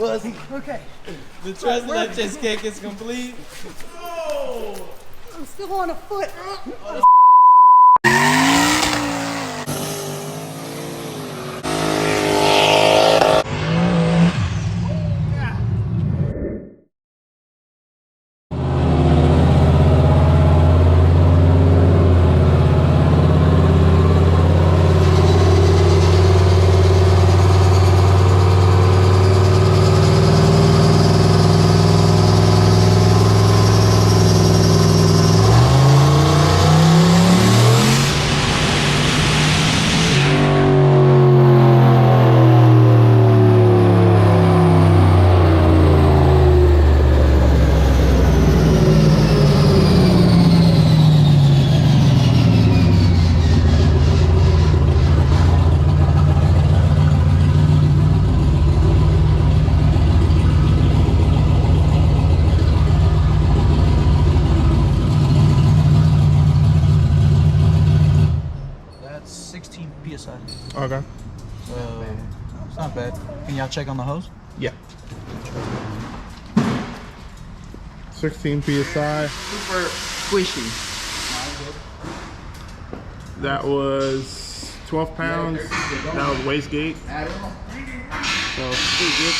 bust. Okay. The Trestle chest cake is complete. Oh! I'm still on a foot. That's 16 psi. Okay. So it's not bad. Can y'all check on the hose? Yeah. 16 psi. Super squishy. That was 12 pounds. That was wastegate. So pretty good.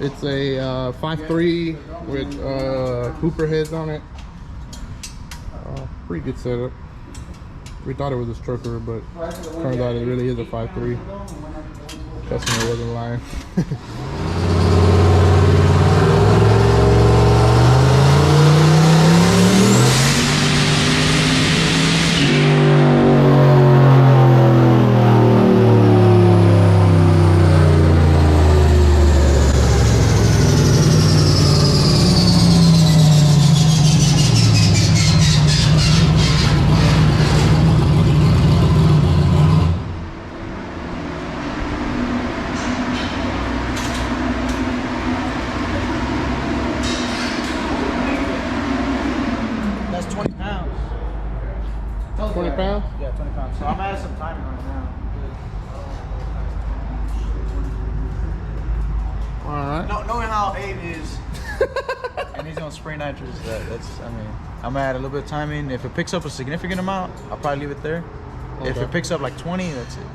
It's a 5.3 with Cooper heads on it. Pretty good setup. We thought it was a stroker, but turns out it really is a 5.3. Customer wasn't lying. That's 20 pounds. 20 pounds? Yeah, 20 pounds. So I'm adding some timing right now. Alright. No, knowing how Abe is, and he's gonna spray nitrous, I mean, I'm gonna add a little bit of timing. If it picks up a significant amount, I'll probably leave it there. Okay. If it picks up like 20, that's it.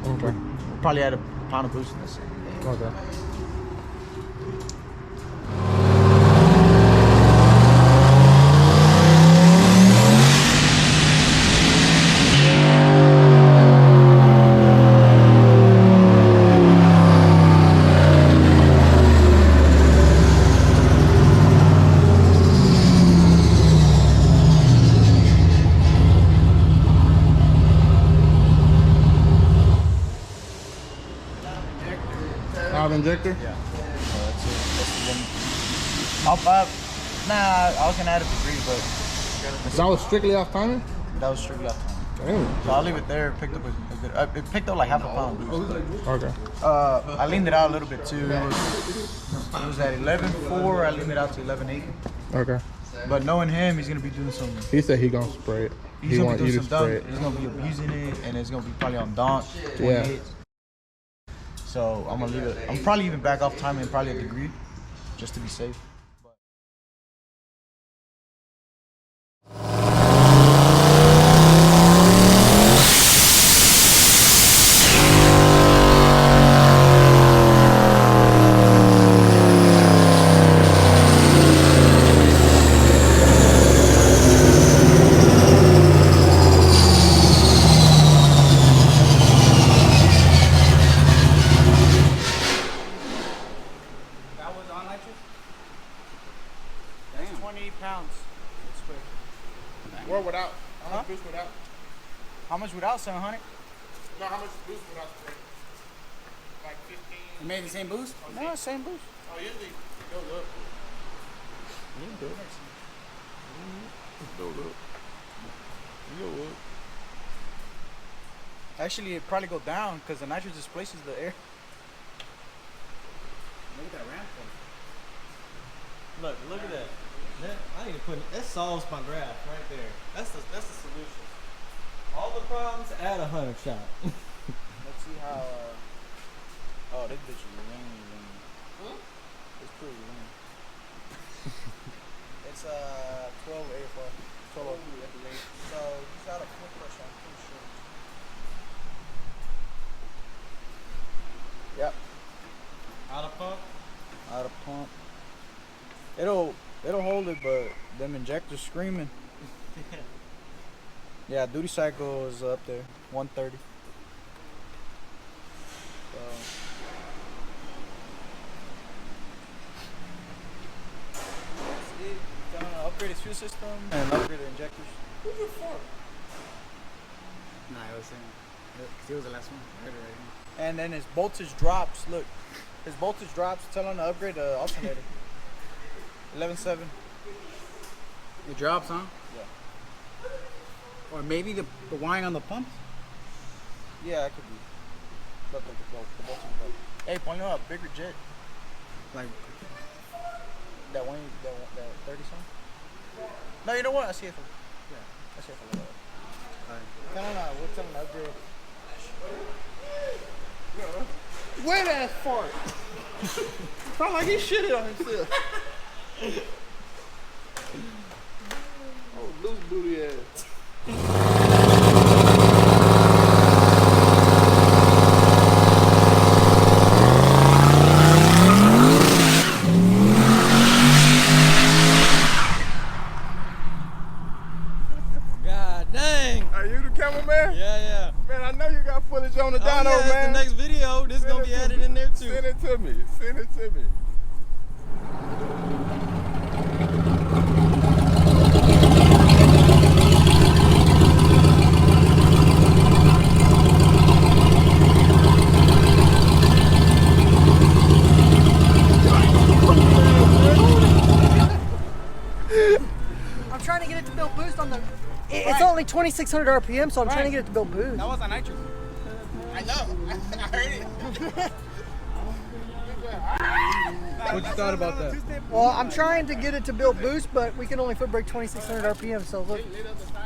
Okay. We'll probably add a pound of boost in this. Okay. Valve injector? Yeah. So that's it. That's the one. Nah, I was gonna add a degree, but That was strictly off timing? that was strictly off time. Damn. So I'll leave it there. It picked up a good. It picked up like half a pound of boost. Okay. I leaned it out a little bit too. It was at 11.4. I leaned it out to 11.8. Okay. But knowing him, he's gonna be doing some. He said he gonna spray it. He's He gonna want be you doing to some spray dunk. it. He's gonna be abusing it, and it's gonna be probably on donk. 28. Yeah. So I'm gonna leave it. I'm probably even back off timing, probably a degree, just to be safe. That was on nitrous? 20 pounds. Or without. How much boost without? How much without 700? No, how much boost without spray? Like 15. You made the same boost? No, same boost. Oh, usually it goes up. Actually, it probably go down because the nitrogen displaces the air. Look at that ramp Look at that. I need to that solves my graph right there. That's the solution. All the problems, add a 100 shot. Let's see how Oh, this bitch is lean. It's pretty lean. It's 12 AFR. 12 at the lean. So he's out of full pressure, I'm pretty sure. Yep. Out of pump? Out of pump. It'll hold it, but them injectors screaming. Yeah, duty cycle is up there, 130. So that's it. Gonna upgrade his fuel system and upgrade the injectors. Who's your for? Nah, I was saying. Because he was the last one. I heard it right here. And then his voltage drops. Look, his voltage drops. Tell him to upgrade the alternator. 11.7. It drops, huh? Yeah. Or maybe the wiring on the pump? Yeah, it could be. But the voltage drops. Hey, point out a bigger jet. Like, That 30 something? No, you know what? I see it for. Yeah, I see it for a little. Tell him we'll tell him to upgrade. Wet ass fart. Felt like he shitted on himself. Oh, loose booty ass. God dang. Are you the cameraman? Yeah. Man, I know you got footage on the dyno, yeah, man. the next video, this is Send gonna it be to added me. in there too. Send it to me. Send it to me. I'm trying to get it to build boost on the. It's only 2,600 RPM, so I'm trying to get it to build boost. that was on Nitrous. I know. I heard it. What you thought about that? Well, I'm trying to get it to build boost, but we can only foot brake 2,600 RPM. So look,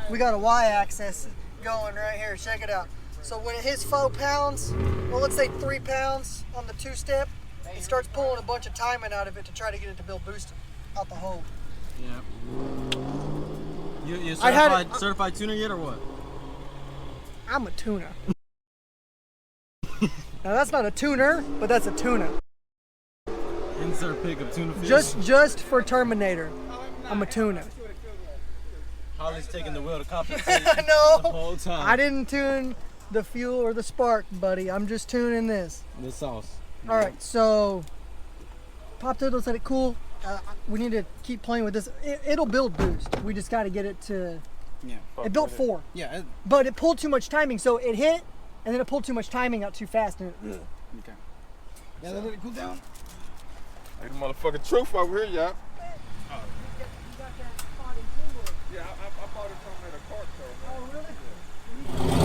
we got a Y-axis going right here. Check it out. So when it hits 4 pounds, well, let's say 3 pounds on the two-step, it starts pulling a bunch of timing out of it to try to get it to build boost out the hole. Yeah. You I had it- certified tuner yet or what? I'm a tuner. Now that's not a tuner, but that's a tuner. Insert pick of tuna fish. Just for Terminator, I'm a tuner. Holly's taking the wheel to compensate No, the whole time. I didn't tune the fuel or the spark, buddy. I'm just tuning this. The sauce. All right, so Pop Turtle said it cool. We need to keep playing with this. It'll build boost. We just got to get it to. Yeah. It built 4, Yeah. but it pulled too much timing. So it hit, and then it pulled too much timing out too fast. And Okay. Yeah, let it cool down. Hey, the motherfucking truth over here, y'all. Yeah, I bought it from at a cart store. Oh, really?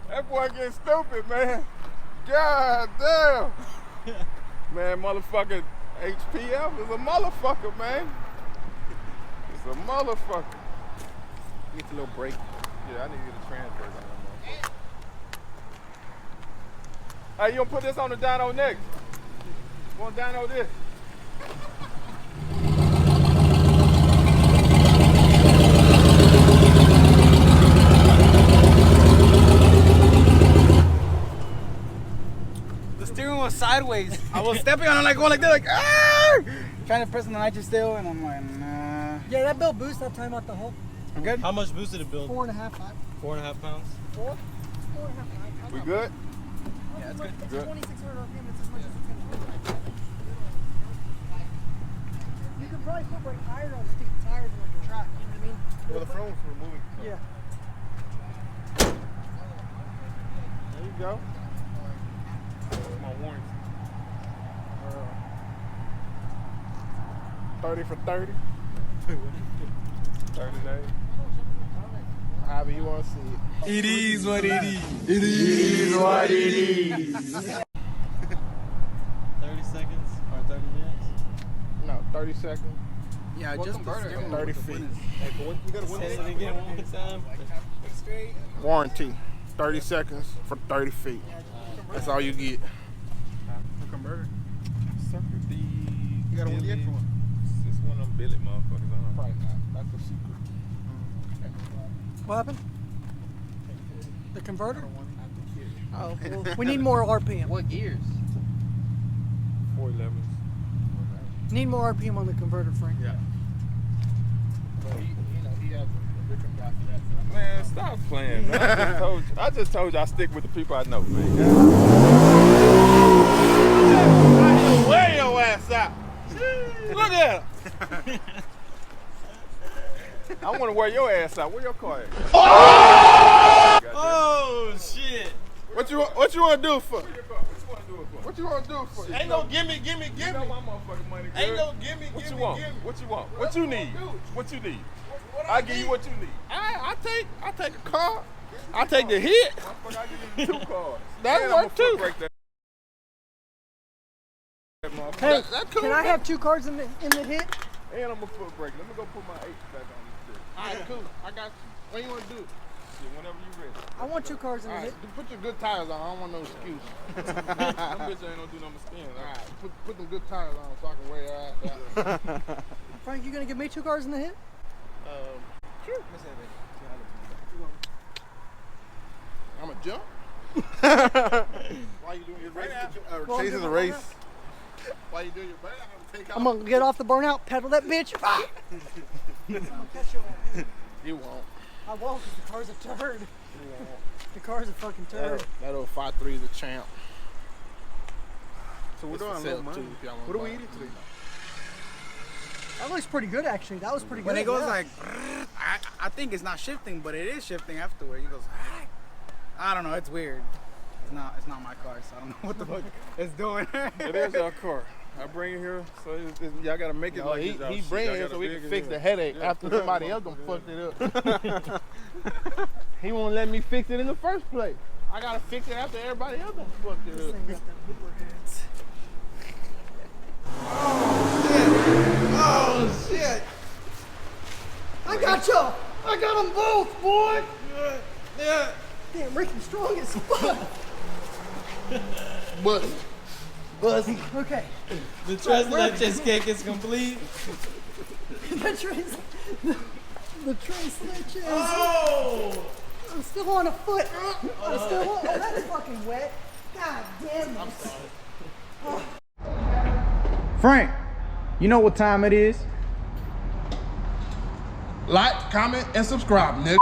That boy getting stupid, man. God damn. Man, motherfucking HPF is a motherfucker, man. It's a motherfucker. Get a little break. Yeah, I need to get a transfer on that. Hey, you gonna put this on the dyno next? You want dyno this? The steering was sideways. I was stepping on it, like going like that, like ah! Trying to press on the nitrous still, and I'm like, nah. Yeah, that built boost that time out the hole. I'm good. How much boost did it build? 4.5, 5. 4.5 pounds. 4.5, 5. We good? Yeah, it's good. It's Good. 2,600 RPM. It's as much as it's going to be. You can probably put brake higher on stick tires on like a track. You know what I mean? Well, the front was removing. Yeah. There you go. That's my warranty. 30 for 30. 30 days. However you want to see it. It is what it is. It is what it is. 30 seconds or 30 minutes? No, 30 seconds. Yeah, What just converter? the 30 feet. You gotta say it again one more time. Warranty. 30 seconds for 30 feet. That's all you get. The converter. You got a one the extra one. It's one of them billet motherfuckers. Probably not. That's the secret. What happened? The converter? Oh, well, we need more RPM. What gears? 411s. Need more RPM on the converter, Frank. Yeah. But he has a different guy for that. Man, stop playing, man. I just told you I stick with the people I know, man. Wear your ass out. Look at him. I want to wear your ass out. Where your car at? Oh shit! What you want to do for? What you want to do for? Ain't no gimme. You know my motherfucking money, girl. Ain't no gimme. What you want? What you want? What you need? What you need? I give you what you need. I take a car. I take the hit. Motherfucker, I give you 2 cars. That And work I'ma too. foot brake that motherfucker. Hey, That's cool. can I have 2 cards in the hit? And I'm a foot brake. Let me go put my 8 back on this shit. All right, cool. I got you. What you want to do? Shit, whenever you ready. I want 2 cards in All the right, hit. put your good tires on. I don't want no excuse. Them bitch ain't gonna do no spin. All right, put them good tires on so I can wear your ass out. Frank, you gonna give me 2 cards in the hit? Sure. I'm a jump. Why you doing your race? Well, Chasing I'm the doing race. Why you doing your race? I'm gonna take I'm gonna get off the burnout, pedal that bitch. Ah! I'm gonna catch your ass. You won't. I won't, because the car's a turd. The car's a fucking turd. That old 5.3 is a champ. So we're It's doing for a sale, little money. too, if y'all want What to are we buy it. eating today? That looks pretty good, actually. That was pretty good. When it goes yeah. like, I think it's not shifting, but it is shifting afterward. He goes, I don't know, it's weird. It's not my car, so I don't know what the fuck it's doing. It is our car. I bring it here, so y'all gotta make it No, like he it's our shit. bring Y'all it here gotta so we big can it fix up. the headache Yeah. after somebody else done fucked it up. He won't let me fix it in the first place. I gotta fix it after everybody else done fucked it This up. thing got them Hitler heads. Oh shit! I got y'all! I got them both, boy! Yeah. Damn, Ricky's strong as fuck. Bust. Okay. The Tres cake is complete. The trace switches. Oh! I'm still on a foot. I'm still on. Oh, that's fucking wet. God damn it. Frank, you know what time it is? Like, comment, and subscribe, nigga.